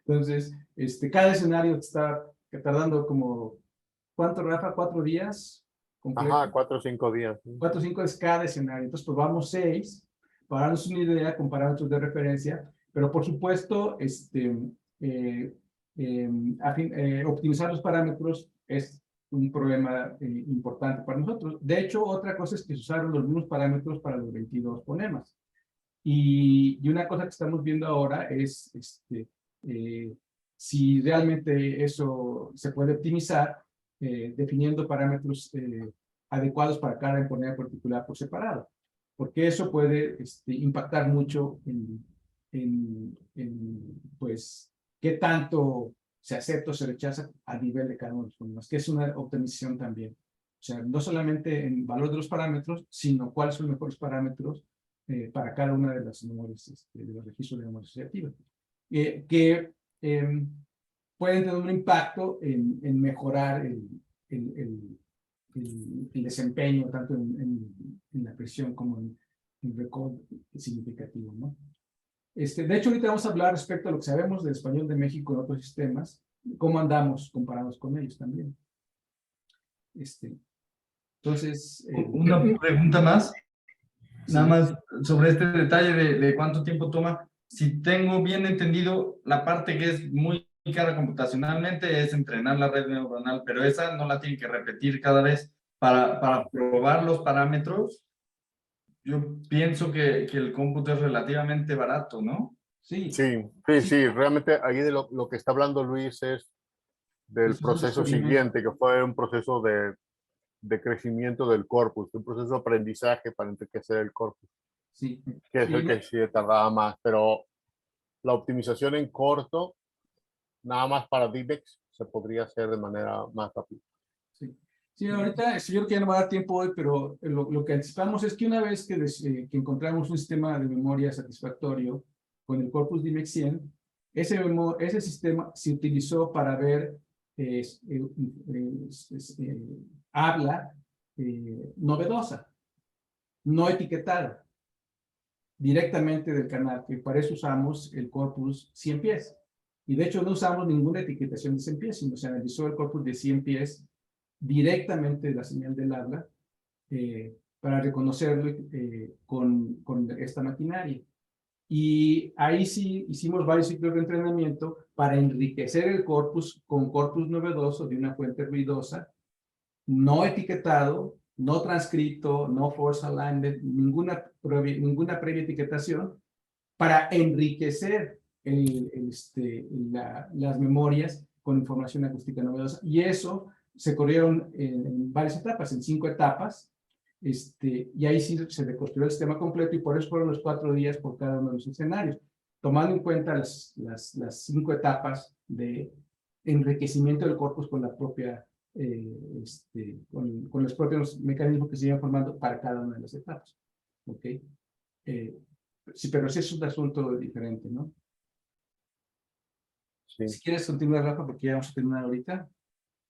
Entonces, cada escenario está tardando como, ¿cuánto, Rafa? 4 días. Completo.
Ajá, 4 o 5 días.
4 o 5 es cada escenario. Entonces, probamos 6 para darnos una idea con parámetros de referencia, pero por supuesto, optimizar los parámetros es un problema importante para nosotros. De hecho, otra cosa es que se usaron los mismos parámetros para los 22 fonemas. Y una cosa que estamos viendo ahora es si realmente eso se puede optimizar definiendo parámetros adecuados para cada encoding particular por separado, porque eso puede impactar mucho pues, qué tanto se acepta o se rechaza a nivel de cada uno de los fonemas, que es una optimización también. O sea, no solamente en valor de los parámetros, sino cuáles son los mejores parámetros para cada una de las memorias, de los registros de memoria asociativa. Que pueden tener un impacto en mejorar el desempeño, tanto en la presión como en record significativo, ¿no? De hecho, ahorita vamos a hablar respecto a lo que sabemos del español de México en otros sistemas, cómo andamos comparados con ellos también. Entonces...
Una pregunta más, nada más sobre este detalle de cuánto tiempo toma. Si tengo bien entendido, la parte que es muy cara computacionalmente es entrenar la red neuronal, pero esa no la tienen que repetir cada vez para probar los parámetros. Yo pienso que el cómputo es relativamente barato, ¿no?
Sí.
Sí, realmente ahí de lo que está hablando Luis es del proceso siguiente, que fue un proceso de crecimiento del corpus, un proceso de aprendizaje para enriquecer el corpus,
Sí.
que es el que sí tardaba más, pero la optimización en corto, nada más para DMEX, se podría hacer de manera más rápida.
Sí, ahorita, yo creo que ya no va a dar tiempo hoy, pero lo que anticipamos es que una vez que encontramos un sistema de memoria satisfactorio con el corpus DMEX 100, ese sistema se utilizó para ver habla novedosa, no etiquetada, directamente del canal, que para eso usamos el corpus 100 pies. Y de hecho no usamos ninguna etiquetación de 100 pies, sino se analizó el corpus de 100 pies directamente de la señal del habla para reconocerlo con esta maquinaria. Y ahí sí hicimos varios ciclos de entrenamiento para enriquecer el corpus con corpus novedoso de una fuente ruidosa, no etiquetado, no transcrito, no force aligned, ninguna previa etiquetación, para enriquecer las memorias con información acústica novedosa. Y eso se corrieron en varias etapas, en 5 etapas, y ahí sí se reconstruyó el sistema completo, y por eso fueron los 4 días por cada uno de los escenarios, tomando en cuenta las 5 etapas de enriquecimiento del corpus con la propia, con los propios mecanismos que se iban formando para cada una de las etapas. ¿Ok? Sí, pero sí es un asunto diferente, ¿no?
Sí.
Si quieres continuar, Rafa, porque ya vamos a terminar ahorita.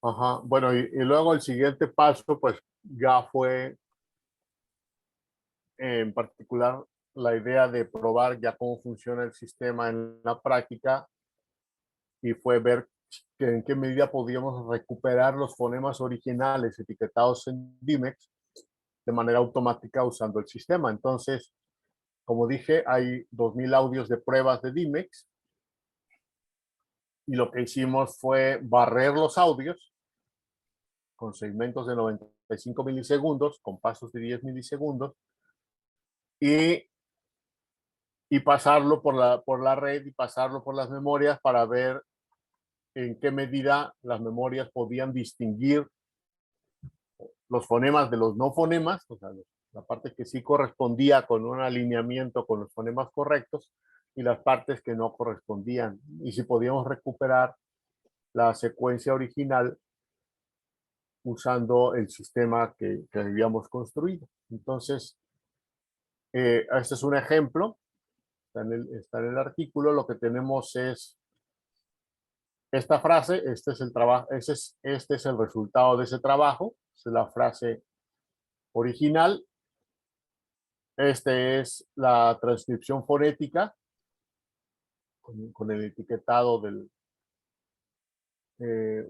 Ajá, bueno, y luego el siguiente paso, pues ya fue en particular la idea de probar ya cómo funciona el sistema en la práctica, y fue ver en qué medida podíamos recuperar los fonemas originales etiquetados en DMEX de manera automática usando el sistema. Entonces, como dije, hay 2000 audios de pruebas de DMEX, y lo que hicimos fue barrer los audios con segmentos de 95 milisegundos, con pasos de 10 milisegundos, y pasarlo por la red y pasarlo por las memorias para ver en qué medida las memorias podían distinguir los fonemas de los no fonemas, o sea, la parte que sí correspondía con un alineamiento con los fonemas correctos, y las partes que no correspondían, y si podíamos recuperar la secuencia original usando el sistema que habíamos construido. Entonces, este es un ejemplo, está en el artículo. Lo que tenemos es esta frase, este es el trabajo, este es el resultado de ese trabajo, esta es la frase original. Este es la transcripción fonética con el etiquetado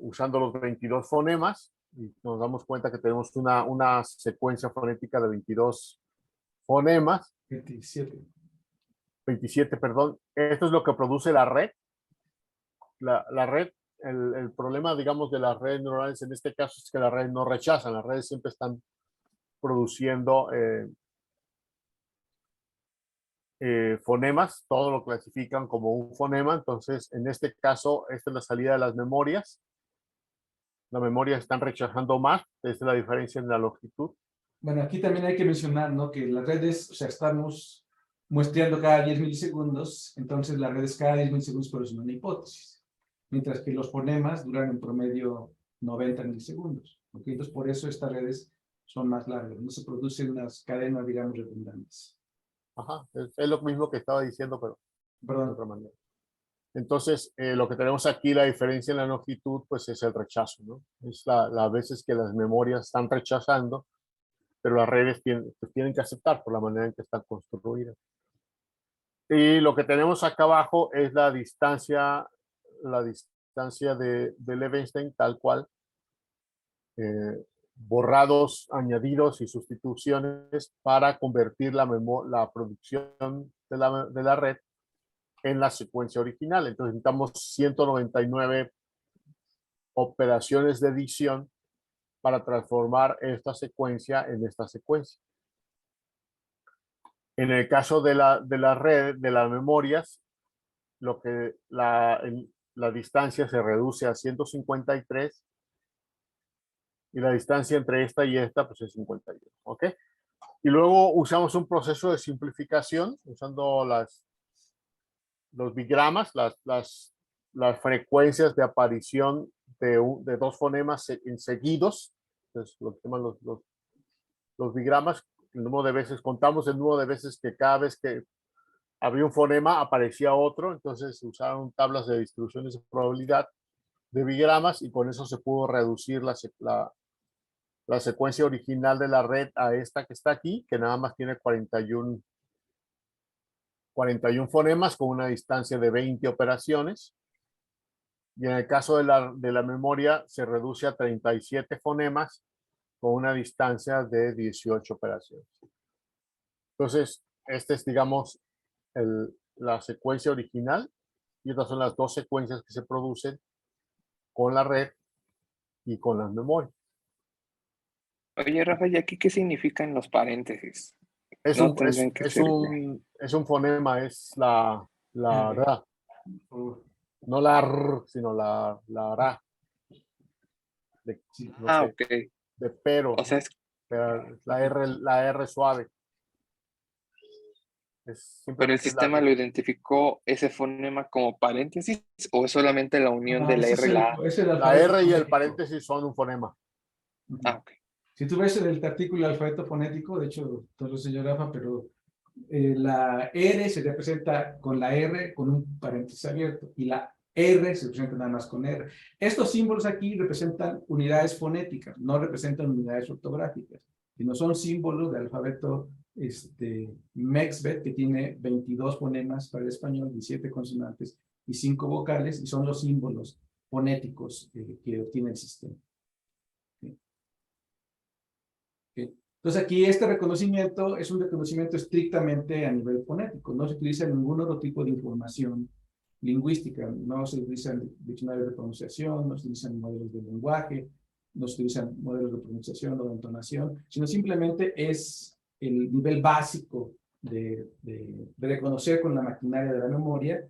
usando los 22 fonemas, y nos damos cuenta que tenemos una secuencia fonética de 22 fonemas. 27, perdón. Esto es lo que produce la red. La red, el problema, digamos, de las redes neuronales en este caso es que las redes no rechazan, las redes siempre están produciendo fonemas, todo lo clasifican como un fonema. Entonces, en este caso, esta es la salida de las memorias, la memoria están rechazando más, esa es la diferencia en la longitud.
Bueno, aquí también hay que mencionar, ¿no? Que las redes, o sea, estamos muestreando cada 10 milisegundos, entonces las redes cada 10 milisegundos, pero es una hipótesis. Mientras que los fonemas duran en promedio 90 milisegundos. ¿Ok? Entonces, por eso estas redes son más largas, no se producen unas cadenas, digamos, redundantes.
Ajá, es lo mismo que estaba diciendo, pero de
Perdón.
otra manera. Entonces, lo que tenemos aquí, la diferencia en la longitud, pues es el rechazo, ¿no? Es las veces que las memorias están rechazando, pero las redes pues, tienen que aceptar por la manera en que están construidas. Y lo que tenemos acá abajo es la distancia de Levenshtein tal cual, borrados, añadidos y sustituciones para convertir la producción de la red en la secuencia original. Entonces necesitamos 199 operaciones de edición para transformar esta secuencia en esta secuencia. En el caso de la red, de las memorias, la distancia se reduce a 153 y la distancia entre esta y esta pues es 51, ¿ok? Y luego usamos un proceso de simplificación usando los bigramas, las frecuencias de aparición de dos fonemas seguidos, entonces lo que llaman los bigramas, el número de veces, contamos el número de veces que cada vez que había un fonema aparecía otro, entonces se usaron tablas de distribuciones de probabilidad de bigramas y con eso se pudo reducir la secuencia original de la red a esta que está aquí, que nada más tiene 41 fonemas con una distancia de 20 operaciones. Y en el caso de la memoria se reduce a 37 fonemas con una distancia de 18 operaciones. Entonces, esta es, digamos, la secuencia original y estas son las dos secuencias que se producen con la red y con las memorias.
Oye, Rafa, ¿y aquí qué significan los paréntesis?
Es
No
un,
tendrían que ser igual.
es un fonema, es la ra, no la r, sino la ra, de, no sé,
Ok.
de pero,
O sea,
pero la R suave. Es
pero el
simplemente
sistema lo identificó ese fonema como paréntesis o es solamente la unión de la R y la A.
Es el
la
alfabeto
R y el
fonético.
paréntesis son un fonema.
Ujú.
Ok.
Si tú ves en el artículo del alfabeto fonético, de hecho, todo lo señor Rafa, pero la R se representa con la R con un paréntesis abierto y la R se representa nada más con R. Estos símbolos aquí representan unidades fonéticas, no representan unidades ortográficas, sino son símbolos del alfabeto Mexbet, que tiene 22 fonemas para el español, 17 consonantes y 5 vocales, y son los símbolos fonéticos que obtiene el sistema. Entonces aquí este reconocimiento es un reconocimiento estrictamente a nivel fonético, no se utiliza ningún otro tipo de información lingüística, no se utilizan diccionarios de pronunciación, no se utilizan modelos de lenguaje, no se utilizan modelos de pronunciación o de entonación, sino simplemente es el nivel básico de reconocer con la maquinaria de la memoria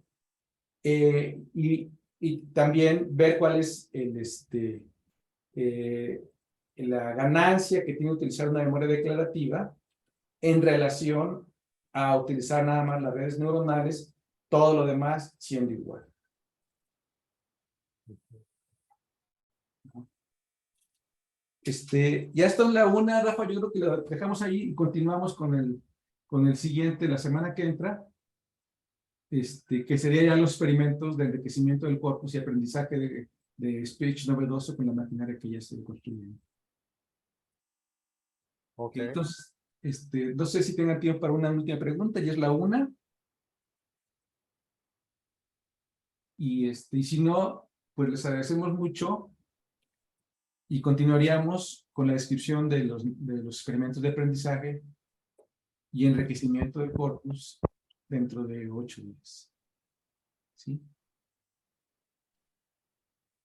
y también ver cuál es la ganancia que tiene utilizar una memoria declarativa en relación a utilizar nada más las redes neuronales, todo lo demás siendo igual. Ya está en la una, Rafa, yo creo que lo dejamos ahí y continuamos con el siguiente, la semana que entra, que sería ya los experimentos de enriquecimiento del corpus y aprendizaje de speech novedoso con la maquinaria que ya estoy construyendo.
Ok.
Entonces, no sé si tengan tiempo para una última pregunta, ya es la una. Y si no, pues les agradecemos mucho y continuaríamos con la descripción de los experimentos de aprendizaje y enriquecimiento del corpus dentro de 8 días. ¿Sí?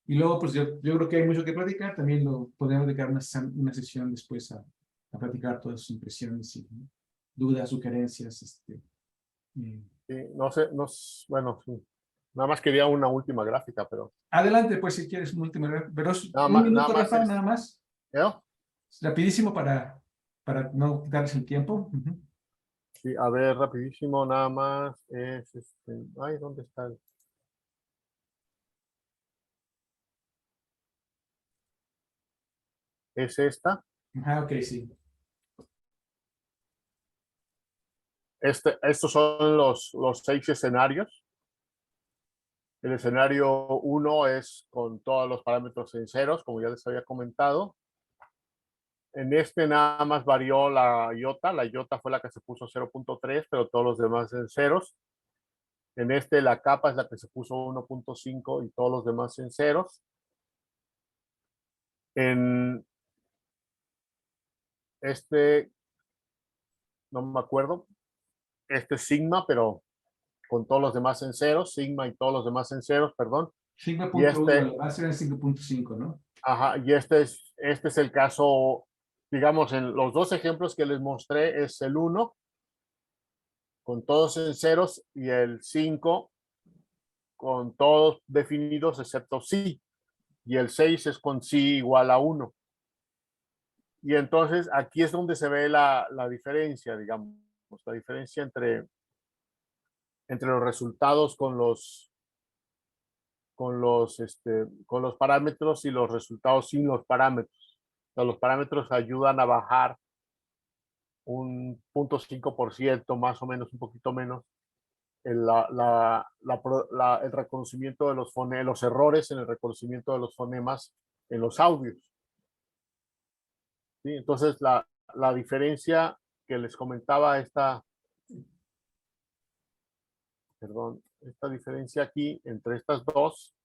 Y luego, pues yo creo que hay mucho que platicar, también podemos dedicar una sesión después a platicar todas sus impresiones y dudas, sugerencias.
Sí, no sé, bueno, sí. Nada más quería una última gráfica, pero...
Adelante, pues, si quieres un último, pero es
Nada
un
más-
minuto,
nada más
Rafa,
es-
nada más.
¿no?
Rapidísimo para no darles el tiempo. Ujú.
Sí, a ver, rapidísimo, nada más. Es ay, ¿dónde está? Es esta.
Ajá, ok, sí.
Estos son los 6 escenarios. El escenario 1 es con todos los parámetros en ceros, como ya les había comentado. En este nada más varió la iota. La iota fue la que se puso 0.3, pero todos los demás en ceros. En este la capa es la que se puso 1.5 y todos los demás en ceros. En este, no me acuerdo, este es sigma, pero con todos los demás en ceros, sigma y todos los demás en ceros, perdón.
5.1, va a ser el 5.5, ¿no?
Ajá, y este es el caso, digamos, en los dos ejemplos que les mostré es el 1 con todos en ceros y el 5 con todos definidos excepto sí, y el 6 es con sí igual a 1. Y entonces aquí es donde se ve la diferencia, digamos, la diferencia entre los resultados con los parámetros y los resultados sin los parámetros. O sea, los parámetros ayudan a bajar un 0.5%, más o menos, un poquito menos, el reconocimiento de los errores en el reconocimiento de los fonemas en los audios. ¿Sí? Entonces, la diferencia que les comentaba, esta diferencia aquí entre estas dos,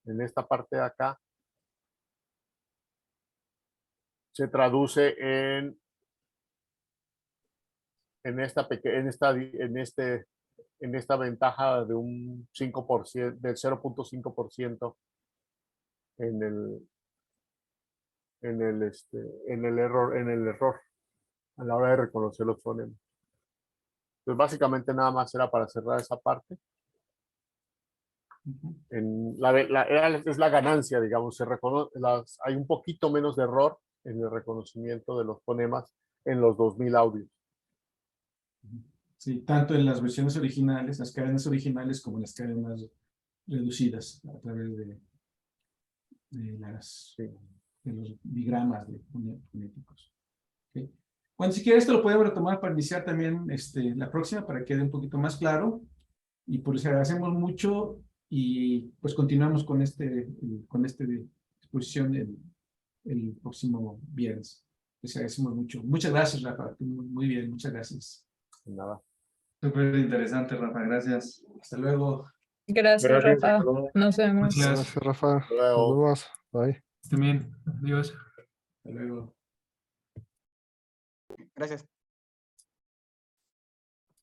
en esta parte de acá, se traduce en esta ventaja de un 5%, del 0.5% en el error a la hora de reconocer los fonemas. Entonces, básicamente nada más era para cerrar esa parte. Es la ganancia, digamos, hay un poquito menos de error en el reconocimiento de los fonemas en los 2000 audios.
Sí, tanto en las versiones originales, las cadenas originales, como en las cadenas reducidas a través de los diagramas fonéticos. ¿Okay? Bueno, si quieres, esto lo podemos retomar para iniciar también la próxima, para que quede un poquito más claro. Y pues les agradecemos mucho y pues continuamos con esta exposición el próximo viernes. Les agradecemos mucho. Muchas gracias, Rafa. Muy bien, muchas gracias.
Nada.
Súper interesante, Rafa, gracias.
Hasta luego.
Gracias, Rafa. Nos vemos.
Gracias.
Gracias, Rafa.
Hasta luego.
Nos vemos. Bye.
También, adiós.
Hasta luego.
Gracias.